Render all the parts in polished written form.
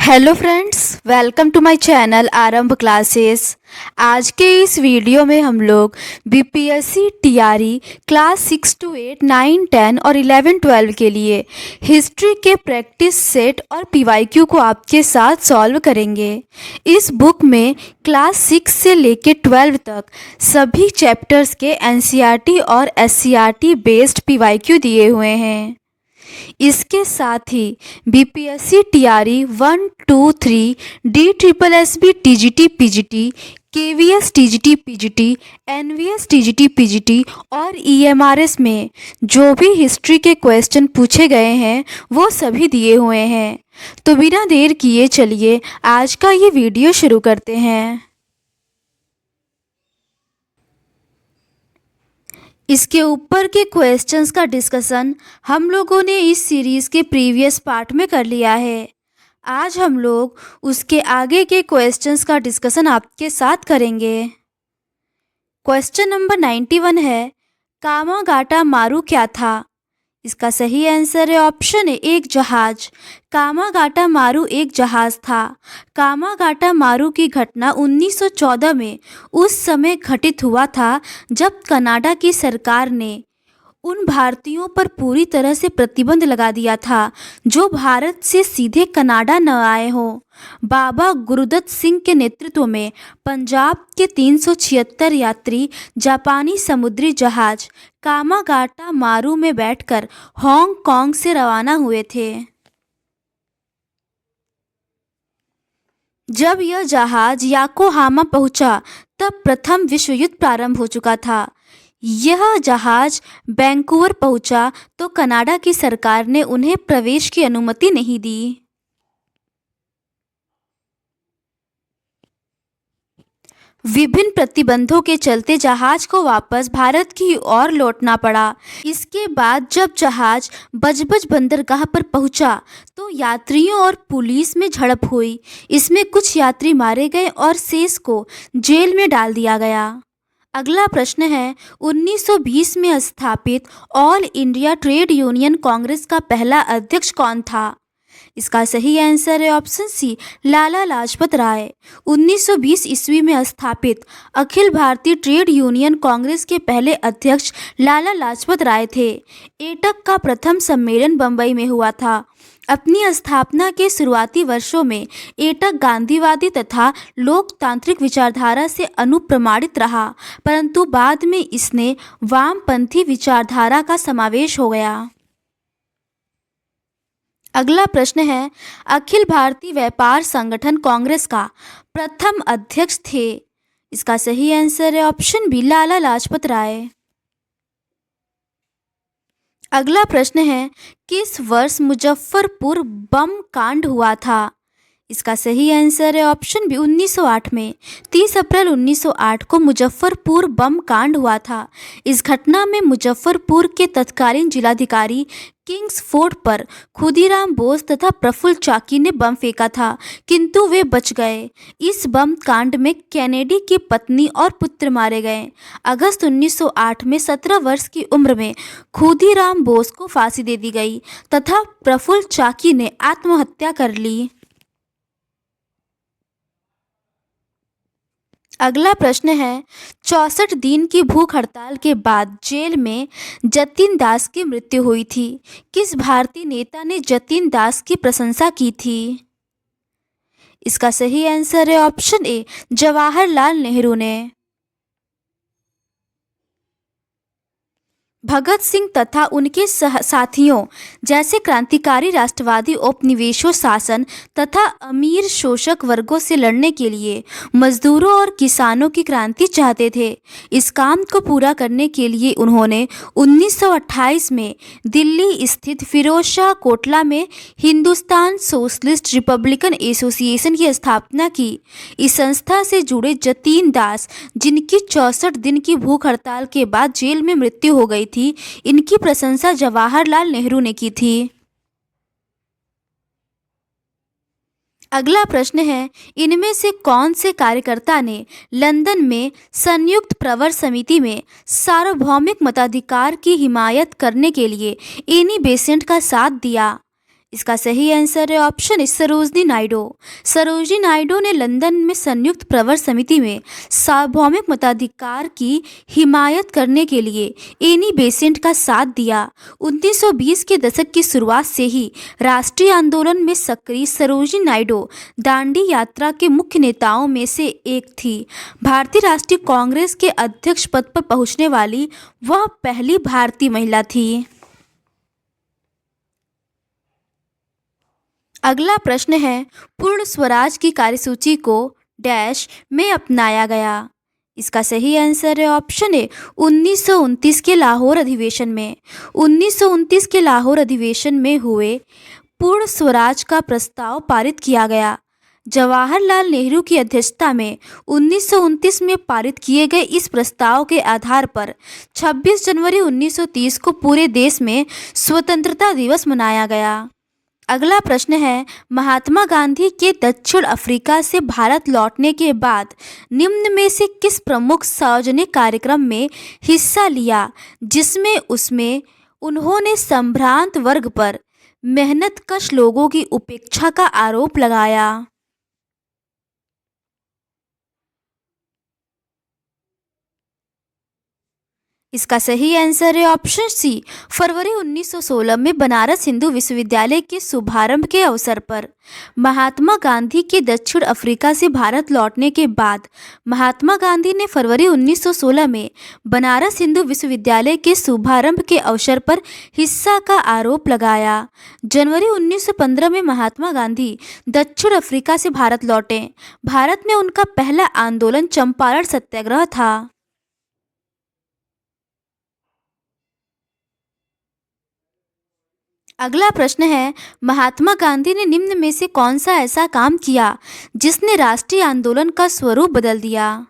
Hello friends, welcome to my channel Aarambh classes. आज के इस वीडियो में हम लोग बीपीएससी टीआरई क्लास 6 to 8, 9, 10 और 11, 12 के लिए हिस्ट्री के प्रैक्टिस सेट और पीवाईक्यू को आपके साथ सॉल्व करेंगे। इस बुक में क्लास 6 से लेके 12 तक सभी चैप्टर्स के एनसीईआरटी और एससीईआरटी बेस्ड पीवाईक्यू दिए हुए हैं। इसके साथ ही BPSC TRE 1, 2, 3, DSSB TGT PGT, KVS TGT PGT, NVS TGT PGT और ईएमआरएस में जो भी हिस्ट्री के क्वेश्चन पूछे गए हैं वो सभी दिए हुए हैं। तो बिना देर किए चलिए आज का ये वीडियो शुरू करते हैं। इसके ऊपर के क्वेश्चंस का डिस्कशन हम लोगों ने इस सीरीज़ के प्रीवियस पार्ट में कर लिया है। आज हम लोग उसके आगे के क्वेश्चंस का डिस्कशन आपके साथ करेंगे। क्वेश्चन नंबर 91 है, कामागाटा मारू क्या था? इसका सही आंसर है ऑप्शन है एक जहाज। कामागाटा मारू एक जहाज था। कामागाटा मारू की घटना 1914 में उस समय घटित हुआ था जब कनाडा की सरकार ने उन भारतीयों पर पूरी तरह से प्रतिबंध लगा दिया था जो भारत से सीधे कनाडा न आए हों। बाबा गुरुदत्त सिंह के नेतृत्व में पंजाब के 376 यात्री जापानी समुद्री जहाज कामागाटा मारू में बैठकर हांगकांग से रवाना हुए थे। जब यह जहाज याकोहामा पहुंचा तब प्रथम विश्व युद्ध प्रारंभ हो चुका था। यह जहाज वैंकूवर पहुंचा तो कनाडा की सरकार ने उन्हें प्रवेश की अनुमति नहीं दी। विभिन्न प्रतिबंधों के चलते जहाज को वापस भारत की ओर लौटना पड़ा। इसके बाद जब जहाज बजबज बंदरगाह पर पहुंचा तो यात्रियों और पुलिस में झड़प हुई। इसमें कुछ यात्री मारे गए और शेष को जेल में डाल दिया गया। अगला प्रश्न है, 1920 में स्थापित all India trade union Congress का पहला अध्यक्ष कौन था? इसका सही आंसर है ऑप्शन सी, लाला लाजपत राय। 1920 ईस्वी में स्थापित अखिल भारतीय ट्रेड यूनियन कांग्रेस के पहले अध्यक्ष लाला लाजपत राय थे। एटक का प्रथम सम्मेलन बम्बई में हुआ था। अपनी स्थापना के शुरुआती वर्षों में एटक गांधीवादी तथा लोकतांत्रिक विचारधारा से अनुप्रमाणित रहा, परंतु बाद में इसने वामपंथी विचारधारा का समावेश हो गया। अगला प्रश्न है, अखिल भारतीय व्यापार संगठन कांग्रेस का प्रथम अध्यक्ष थे? इसका सही आंसर है ऑप्शन बी, लाला लाजपत राय। अगला प्रश्न है, किस वर्ष मुजफ्फरपुर बम कांड हुआ था? इसका सही आंसर है ऑप्शन बी, 1908 में। 30 अप्रैल 1908 को मुजफ्फरपुर बम कांड हुआ था। इस घटना में मुजफ्फरपुर के तत्कालीन जिलाधिकारी किंग्सफोर्ड पर खुदीराम बोस तथा प्रफुल्ल चाकी ने बम फेंका था, किंतु वे बच गए। इस बम कांड में कैनेडी की पत्नी और पुत्र मारे गए। अगस्त 1908 में 17 वर्ष की उम्र में खुदीराम बोस को फांसी दे दी गई तथा प्रफुल्ल चाकी ने आत्महत्या कर ली। अगला प्रश्न है, 64 दिन की भूख हड़ताल के बाद जेल में जतिन दास की मृत्यु हुई थी। किस भारतीय नेता ने जतिन दास की प्रशंसा की थी? इसका सही आंसर है ऑप्शन ए, जवाहरलाल नेहरू ने। भगत सिंह तथा उनके साथियों जैसे क्रांतिकारी राष्ट्रवादी उपनिवेशों शासन तथा अमीर शोषक वर्गों से लड़ने के लिए मजदूरों और किसानों की क्रांति चाहते थे। इस काम को पूरा करने के लिए उन्होंने 1928 में दिल्ली स्थित फिरोज शाह कोटला में हिंदुस्तान सोशलिस्ट रिपब्लिकन एसोसिएशन की स्थापना की। इस संस्था से जुड़े जतीन दास, जिनकी 64 दिन की भूख हड़ताल के बाद जेल में मृत्यु हो गई थी, इनकी प्रशंसा जवाहरलाल नेहरू ने की थी। अगला प्रश्न है, इनमें से कौन से कार्यकर्ता ने लंदन में संयुक्त प्रवर समिति में सार्वभौमिक मताधिकार की हिमायत करने के लिए एनी बेसेंट का साथ दिया? इसका सही आंसर है ऑप्शन ए सरोजनी नायडू। सरोजनी नायडू ने लंदन में संयुक्त प्रवर समिति में सार्वभौमिक मताधिकार की हिमायत करने के लिए एनी बेसेंट का साथ दिया। 1920 के दशक की शुरुआत से ही राष्ट्रीय आंदोलन में सक्रिय सरोजनी नायडू दांडी यात्रा के मुख्य नेताओं में से एक थी। भारतीय राष्ट्रीय कांग्रेस के अध्यक्ष पद पर पहुंचने वाली वह पहली भारतीय महिला थी। अगला प्रश्न है, पूर्ण स्वराज की कार्यसूची को डैश में अपनाया गया। इसका सही आंसर है ऑप्शन ए 1929 के लाहौर अधिवेशन में। 1929 के लाहौर अधिवेशन में हुए पूर्ण स्वराज का प्रस्ताव पारित किया गया। जवाहरलाल नेहरू की अध्यक्षता में 1929 में पारित किए गए इस प्रस्ताव के आधार पर 26 जनवरी 1930 को पूरे देश में स्वतंत्रता दिवस मनाया गया। अगला प्रश्न है, महात्मा गांधी के दक्षिण अफ्रीका से भारत लौटने के बाद निम्न में से किस प्रमुख सार्वजनिक कार्यक्रम में हिस्सा लिया जिसमें उन्होंने संभ्रांत वर्ग पर मेहनतकश लोगों की उपेक्षा का आरोप लगाया। इसका सही आंसर है ऑप्शन सी फरवरी 1916 में बनारस हिंदू विश्वविद्यालय के शुभारंभ के अवसर पर। महात्मा गांधी के दक्षिण अफ्रीका से भारत लौटने के बाद महात्मा गांधी ने फरवरी 1916 में बनारस हिंदू विश्वविद्यालय के शुभारंभ के अवसर पर हिस्सा का आरोप लगाया। जनवरी 1915 में महात्मा गांधी दक्षिण अफ्रीका से भारत लौटे। भारत में उनका पहला आंदोलन चंपारण सत्याग्रह था। अगला प्रश्न है, महात्मा गांधी ने निम्न में से कौन सा ऐसा काम किया जिसने राष्ट्रीय आंदोलन का स्वरूप बदल दिया।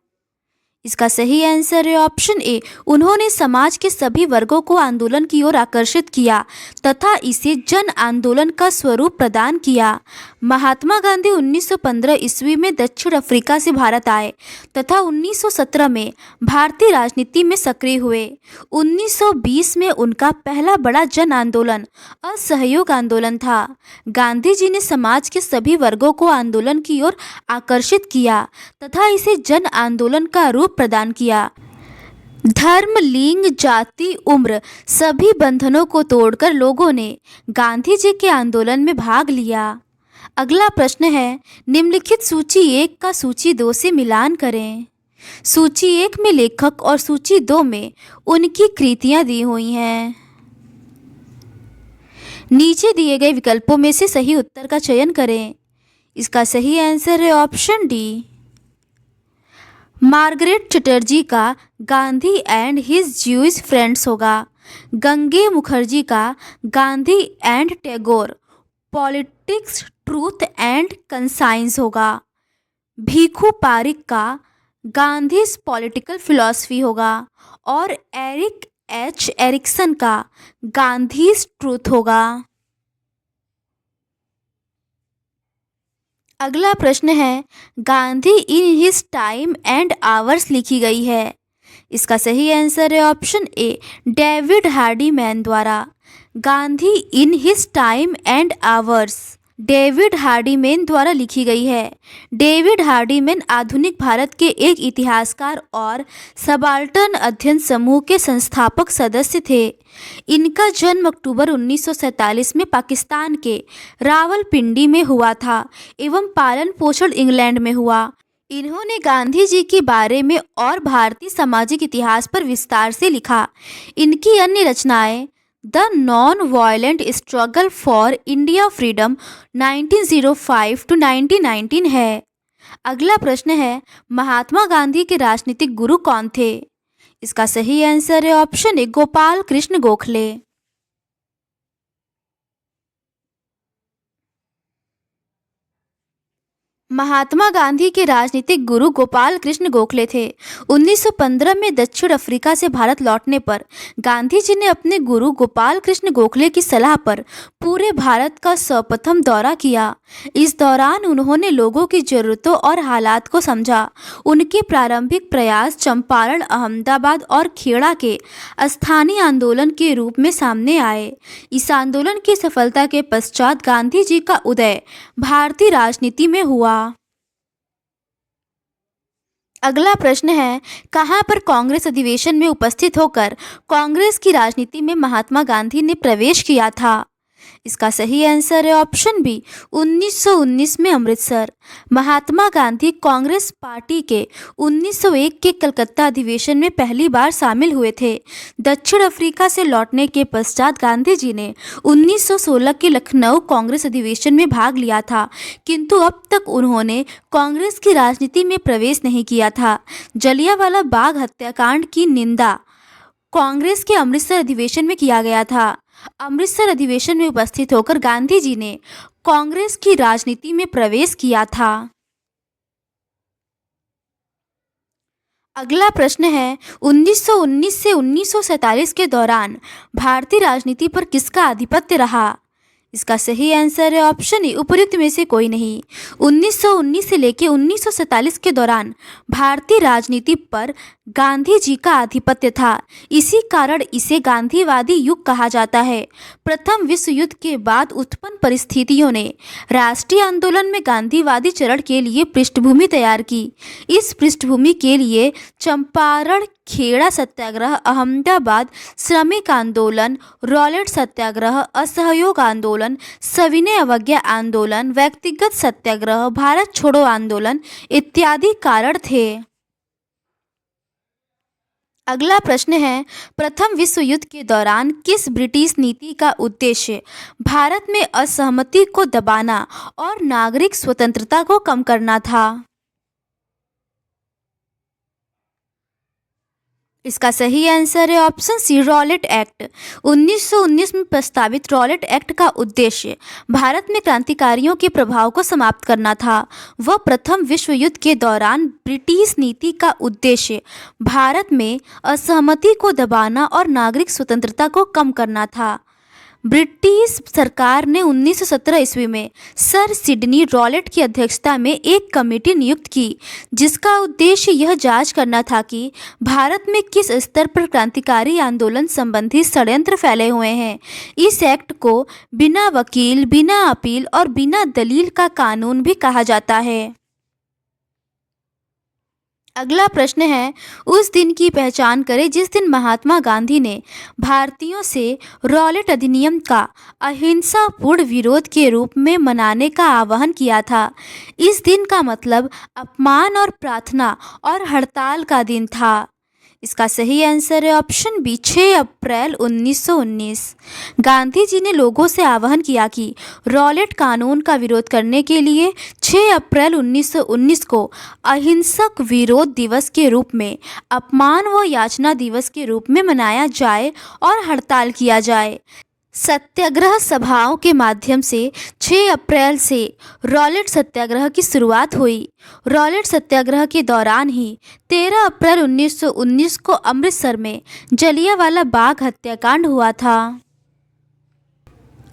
इसका सही आंसर है ऑप्शन ए उन्होंने समाज के सभी वर्गों को आंदोलन की ओर आकर्षित किया तथा इसे जन आंदोलन का स्वरूप प्रदान किया। महात्मा गांधी 1915 ईस्वी में दक्षिण अफ्रीका से भारत आए तथा 1917 में भारतीय राजनीति में सक्रिय हुए। 1920 में उनका पहला बड़ा जन आंदोलन असहयोग आंदोलन था। गांधी जी ने समाज के सभी वर्गों को आंदोलन की ओर आकर्षित किया तथा इसे जन आंदोलन का रूप प्रदान किया। धर्म, लिंग, जाति, उम्र सभी बंधनों को तोड़कर लोगों ने गांधी जी के आंदोलन में भाग लिया। अगला प्रश्न है, निम्नलिखित सूची 1 का सूची 2 से मिलान करें। सूची 1 में लेखक और सूची 2 में उनकी कृतियां दी हुई हैं। नीचे दिए गए विकल्पों में से सही उत्तर का चयन करें। इसका सही आंसर है ऑप्शन डी। मार्गरेट चटर्जी का Gandhi and his Jewish friends होगा। गंगे मुखर्जी का Gandhi and Tagore politics, truth and conscience होगा। भीखू पारिक का गांधीज पॉलिटिकल फिलॉसफी होगा और एरिक एच एरिक्सन का गांधीज ट्रूथ होगा। अगला प्रश्न है, Gandhi in his time and hours लिखी गई है। इसका सही आंसर है ऑप्शन ए डेविड हार्डीमैन द्वारा। Gandhi in his time and ours David Hardiman द्वारा लिखी गई है। डेविड हार्डीमैन आधुनिक भारत के एक इतिहासकार और सबाल्टर्न अध्ययन समूह के संस्थापक सदस्य थे। इनका जन्म अक्टूबर 1947 में पाकिस्तान के रावलपिंडी में हुआ था एवं पालन पोषण इंग्लैंड में हुआ। इन्होंने गांधी जी के बारे में और भारतीय सामाजिक इतिहास पर विस्तार से लिखा। इनकी अन्य रचनाएं the non violent struggle for India freedom 1905 to 1919 है। अगला प्रश्न है, महात्मा गांधी के राजनीतिक गुरु कौन थे। इसका सही आंसर है ऑप्शन ए गोपाल कृष्ण गोखले। महात्मा गांधी के राजनीतिक गुरु गोपाल कृष्ण गोखले थे। 1915 में दक्षिण अफ्रीका से भारत लौटने पर गांधी जी ने अपने गुरु गोपाल कृष्ण गोखले की सलाह पर पूरे भारत का सर्वप्रथम दौरा किया। इस दौरान उन्होंने लोगों की जरूरतों और हालात को समझा। उनके प्रारंभिक प्रयास चंपारण, अहमदाबाद और खेड़ा के स्थानीय आंदोलन के रूप में सामने आए। इस आंदोलन की सफलता के पश्चात गांधी जी का उदय भारतीय राजनीति में हुआ। अगला प्रश्न है, कहां पर कांग्रेस अधिवेशन में उपस्थित होकर कांग्रेस की राजनीति में महात्मा गांधी ने प्रवेश किया था? इसका सही आंसर है ऑप्शन बी, 1919 में अमृतसर। महात्मा गांधी कांग्रेस पार्टी के 1901 के कलकत्ता अधिवेशन में पहली बार शामिल हुए थे। दक्षिण अफ्रीका से लौटने के पश्चात गांधी जी ने 1916 के लखनऊ कांग्रेस अधिवेशन में भाग लिया था, किंतु अब तक उन्होंने कांग्रेस की राजनीति में प्रवेश नहीं किया था। जलियांवाला बाग हत्याकांड की निंदा कांग्रेस के अमृतसर अधिवेशन में किया गया था। अमृतसर अधिवेशन में उपस्थित होकर गांधी जी ने कांग्रेस की राजनीति में प्रवेश किया था। अगला प्रश्न है, 1919 से 1947 के दौरान भारतीय राजनीति पर किसका आधिपत्य रहा? इसका सही आंसर है ऑप्शन ए, उपयुक्त में से कोई नहीं। 1919 से लेकर 1947 के दौरान भारतीय राजनीति पर गांधी जी का आधिपत्य था। इसी कारण इसे गांधीवादी युग कहा जाता है। प्रथम विश्व युद्ध के बाद उत्पन्न परिस्थितियों ने राष्ट्रीय आंदोलन में गांधीवादी चरण के लिए पृष्ठभूमि तैयार की। इस पृष्ठभूमि के लिए चंपारण, खेड़ा सत्याग्रह, अहमदाबाद श्रमिक आंदोलन, रॉलेट सत्याग्रह, असहयोग आंदोलन, सविनय अवज्ञा आंदोलन, व्यक्तिगत सत्याग्रह, भारत छोड़ो आंदोलन इत्यादि कारण थे। अगला प्रश्न है, प्रथम विश्व युद्ध के दौरान किस ब्रिटिश नीति का उद्देश्य भारत में असहमति को दबाना और नागरिक स्वतंत्रता को कम करना था? इसका सही आंसर है ऑप्शन सी, रॉलेट एक्ट। 1919 में प्रस्तावित रॉलेट एक्ट का उद्देश्य भारत में क्रांतिकारियों के प्रभाव को समाप्त करना था। वह प्रथम विश्व युद्ध के दौरान ब्रिटिश नीति का उद्देश्य भारत में असहमति को दबाना और नागरिक स्वतंत्रता को कम करना था। ब्रिटिश सरकार ने 1917 ईस्वी में सर सिडनी रॉलेट की अध्यक्षता में एक कमेटी नियुक्त की, जिसका उद्देश्य यह जांच करना था कि भारत में किस स्तर पर क्रांतिकारी आंदोलन संबंधी षड्यंत्र फैले हुए हैं। इस एक्ट को बिना वकील, बिना अपील और बिना दलील का कानून भी कहा जाता है। अगला प्रश्न है, उस दिन की पहचान करें जिस दिन महात्मा गांधी ने भारतीयों से रॉलेट अधिनियम का अहिंसापूर्ण विरोध के रूप में मनाने का आह्वान किया था। इस दिन का मतलब अपमान और प्रार्थना और हड़ताल का दिन था। इसका सही आंसर है ऑप्शन बी, 6 अप्रैल 1919। गांधी जी ने लोगों से आह्वान किया कि रॉलेट कानून का विरोध करने के लिए 6 अप्रैल 1919 को अहिंसक विरोध दिवस के रूप में, अपमान व याचना दिवस के रूप में मनाया जाए और हड़ताल किया जाए। सत्याग्रह सभाओं के माध्यम से 6 अप्रैल से रॉलेट सत्याग्रह की शुरुआत हुई। रॉलेट सत्याग्रह के दौरान ही 13 अप्रैल 1919 को अमृतसर में जलियांवाला बाग हत्याकांड हुआ था।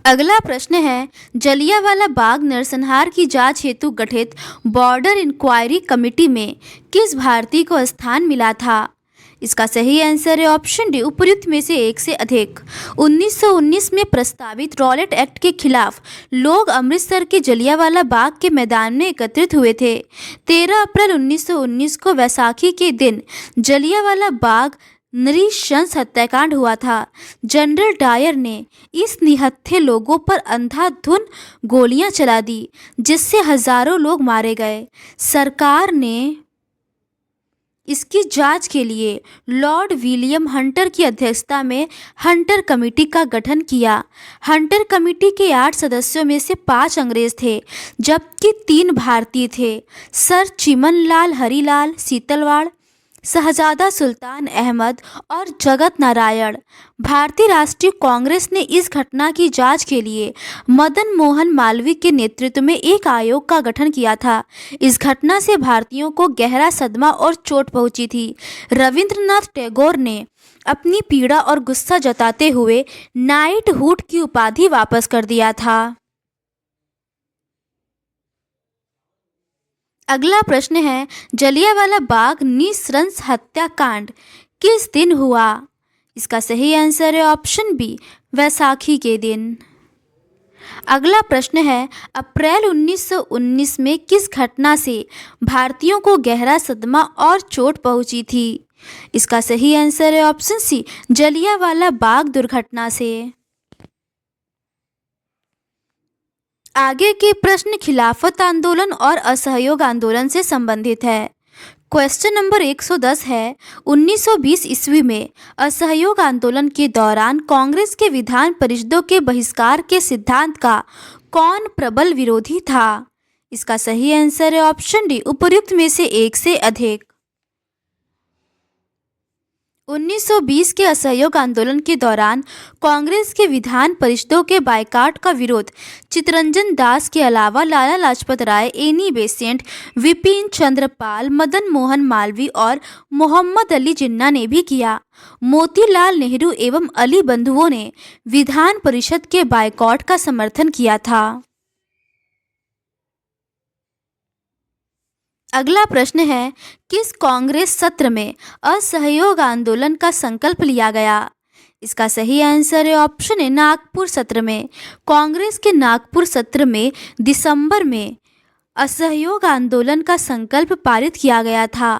अगला प्रश्न है, जलियांवाला बाग नरसंहार की जांच हेतु गठित बॉर्डर इंक्वायरी कमेटी में किस भारतीय को स्थान मिला था? इसका सही आंसर है ऑप्शन डी, उपयुक्त में से एक से अधिक। 1919 में प्रस्तावित रॉलेट एक्ट के खिलाफ लोग अमृतसर के जलियांवाला बाग के मैदान में एकत्रित हुए थे। 13 अप्रैल 1919 को वैसाखी के दिन जलियांवाला बाग नृशंस हत्याकांड हुआ था। जनरल डायर ने इस निहत्थे लोगों पर अंधाधुंध गोलियां चला दी, जिससे हजारों लोग मारे गए। सरकार ने इसकी जांच के लिए लॉर्ड विलियम हंटर की अध्यक्षता में हंटर कमेटी का गठन किया। हंटर कमेटी के 8 सदस्यों में से 5 अंग्रेज थे, जबकि 3 भारतीय थे। सर चिमनलाल हरिलाल सीतलवाड़, शहजादा सुल्तान अहमद और जगत नारायण। भारतीय राष्ट्रीय कांग्रेस ने इस घटना की जांच के लिए मदन मोहन मालवीय के नेतृत्व में एक आयोग का गठन किया था। इस घटना से भारतीयों को गहरा सदमा और चोट पहुंची थी। रविंद्रनाथ टैगोर ने अपनी पीड़ा और गुस्सा जताते हुए नाइटहुड की उपाधि वापस कर दिया था। अगला प्रश्न है, जलियांवाला बाग नृशंस हत्याकांड किस दिन हुआ? इसका सही आंसर है ऑप्शन बी, वैसाखी के दिन। अगला प्रश्न है, अप्रैल 1919 में किस घटना से भारतीयों को गहरा सदमा और चोट पहुंची थी? इसका सही आंसर है ऑप्शन सी, जलियांवाला बाग दुर्घटना से। आगे के प्रश्न खिलाफत आंदोलन और असहयोग आंदोलन से संबंधित है। क्वेश्चन नंबर 110 है, 1920 ईस्वी में असहयोग आंदोलन के दौरान कांग्रेस के विधान परिषदों के बहिष्कार के सिद्धांत का कौन प्रबल विरोधी था? इसका सही आंसर है ऑप्शन डी, उपर्युक्त में से एक से अधिक। 1920 के असहयोग आंदोलन के दौरान कांग्रेस के विधान परिषदों के बायकॉट का विरोध चित्तरंजन दास के अलावा लाला लाजपत राय, एनी बेसेंट, विपिन चंद्र पाल, मदन मोहन मालवीय और मोहम्मद अली जिन्ना ने भी किया। मोतीलाल नेहरू एवं अली बंधुओं ने विधान परिषद के बायकॉट का समर्थन किया था। अगला प्रश्न है, किस कांग्रेस सत्र में असहयोग आंदोलन का संकल्प लिया गया? इसका सही आंसर है ऑप्शन ए, नागपुर सत्र में। कांग्रेस के नागपुर सत्र में दिसंबर में असहयोग आंदोलन का संकल्प पारित किया गया था।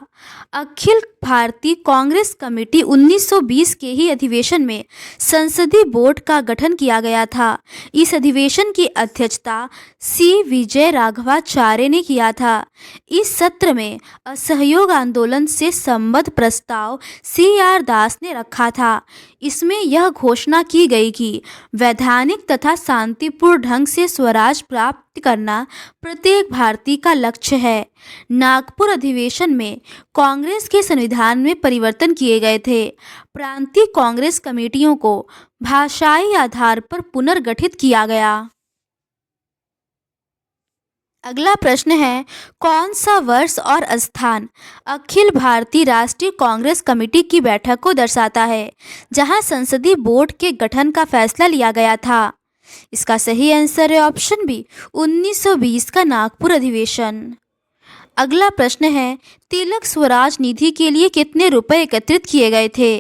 अखिल भारतीय कांग्रेस कमेटी 1920 के ही अधिवेशन में संसदीय बोर्ड का गठन किया गया था। इस अधिवेशन की अध्यक्षता सी विजय राघवाचार्य ने किया था। इस सत्र में असहयोग आंदोलन से संबद्ध प्रस्ताव CR दास ने रखा था। इसमें यह घोषणा की गई कि वैधानिक तथा शांतिपूर्ण ढंग से स्वराज प्राप्त करना प्रत्येक भारतीय का लक्ष्य है। नागपुर अधिवेशन में कांग्रेस के संविधान में परिवर्तन किए गए थे। प्रांतीय कांग्रेस कमेटियों को भाषाई आधार पर पुनर्गठित किया गया। अगला प्रश्न है, कौन सा वर्ष और स्थान अखिल भारतीय राष्ट्रीय कांग्रेस कमेटी की बैठक को दर्शाता है जहां संसदीय बोर्ड के गठन का फैसला लिया गया था? इसका सही आंसर है ऑप्शन बी, 1920 का नागपुर अधिवेशन। अगला प्रश्न है, तिलक स्वराज निधि के लिए कितने रुपए एकत्रित किए गए थे?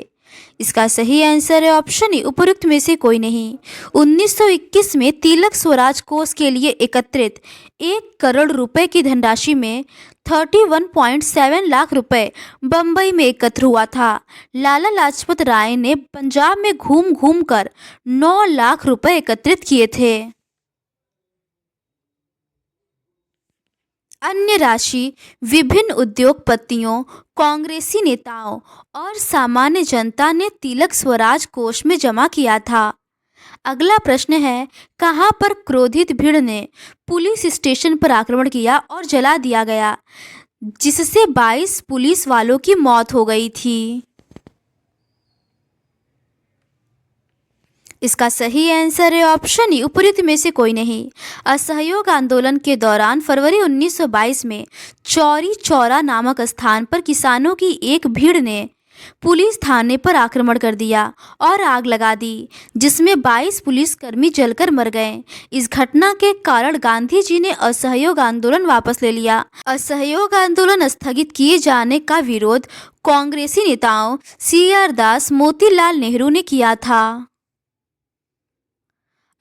इसका सही आंसर है ऑप्शन ई, उपरोक्त में से कोई नहीं। 1921 में तिलक स्वराज कोष के लिए एकत्रित 1 करोड़ रुपए की धनराशि में 31.7 लाख रुपए बम्बई में एकत्र हुआ था। लाला लाजपत राय ने पंजाब में घूम घूम कर 9 लाख रुपए एकत्रित किए थे। अन्य राशि विभिन्न उद्योगपतियों, कांग्रेसी नेताओं और सामान्य जनता ने तिलक स्वराज कोष में जमा किया था। अगला प्रश्न है, कहां पर क्रोधित भीड़ ने पुलिस स्टेशन पर आक्रमण किया और जला दिया गया, जिससे 22 पुलिस वालों की मौत हो गई थी? इसका सही आंसर है ऑप्शन ई, उपरोक्त में से कोई नहीं। असहयोग आंदोलन के दौरान फरवरी 1922 में चौरी चौरा नामक स्थान पर किसानों की एक भीड़ ने पुलिस थाने पर आक्रमण कर दिया और आग लगा दी, जिसमें 22 पुलिसकर्मी जलकर मर गए। इस घटना के कारण गांधी जी ने असहयोग आंदोलन वापस ले लिया। असहयोग आंदोलन स्थगित किए जाने का विरोध कांग्रेसी नेताओं CR दास, मोतीलाल नेहरू ने किया था।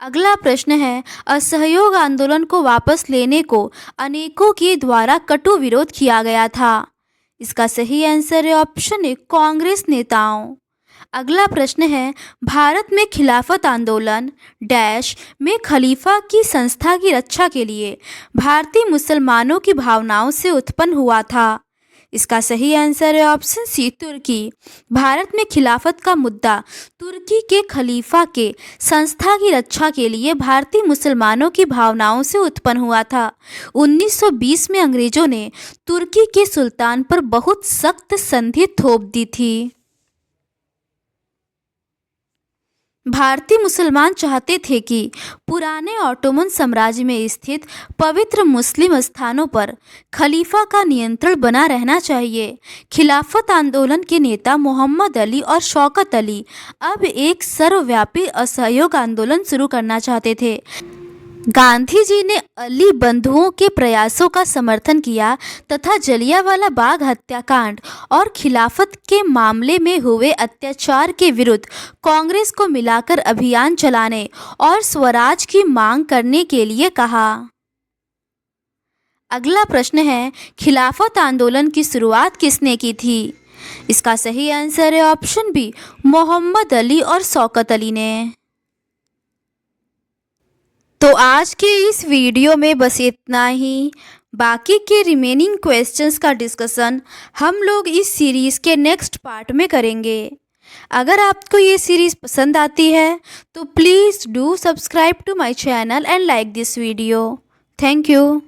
अगला प्रश्न है, असहयोग आंदोलन को वापस लेने को अनेकों के द्वारा कटु विरोध किया गया था। इसका सही आंसर है ऑप्शन ए, कांग्रेस नेताओं। अगला प्रश्न है, भारत में खिलाफत आंदोलन डैश में खलीफा की संस्था की रक्षा के लिए भारतीय मुसलमानों की भावनाओं से उत्पन्न हुआ था। इसका सही आंसर है ऑप्शन सी तुर्की। भारत में खिलाफत का मुद्दा तुर्की के खलीफा के संस्था की रक्षा के लिए भारतीय मुसलमानों की भावनाओं से उत्पन्न हुआ था। 1920 में अंग्रेजों ने तुर्की के सुल्तान पर बहुत सख्त संधि थोप दी थी। भारतीय मुसलमान चाहते थे कि पुराने ऑटोमन साम्राज्य में स्थित पवित्र मुस्लिम स्थानों पर खलीफा का नियंत्रण बना रहना चाहिए। खिलाफत आंदोलन के नेता मोहम्मद अली और शौकत अली अब एक सर्वव्यापी असहयोग आंदोलन शुरू करना चाहते थे। गांधी जी ने अली बंधुओं के प्रयासों का समर्थन किया तथा जलियांवाला बाग हत्याकांड और खिलाफत के मामले में हुए अत्याचार के विरुद्ध कांग्रेस को मिलाकर अभियान चलाने और स्वराज की मांग करने के लिए कहा। अगला प्रश्न है, खिलाफत आंदोलन की शुरुआत किसने की थी? इसका सही आंसर है ऑप्शन बी, मोहम्मद अली और शौकत अली ने। तो आज के इस वीडियो में बस इतना ही। बाकी के रिमेनिंग क्वेश्चंस का डिस्कशन हम लोग इस सीरीज़ के नेक्स्ट पार्ट में करेंगे। अगर आपको ये सीरीज़ पसंद आती है तो please do subscribe to my channel and like this video. Thank you.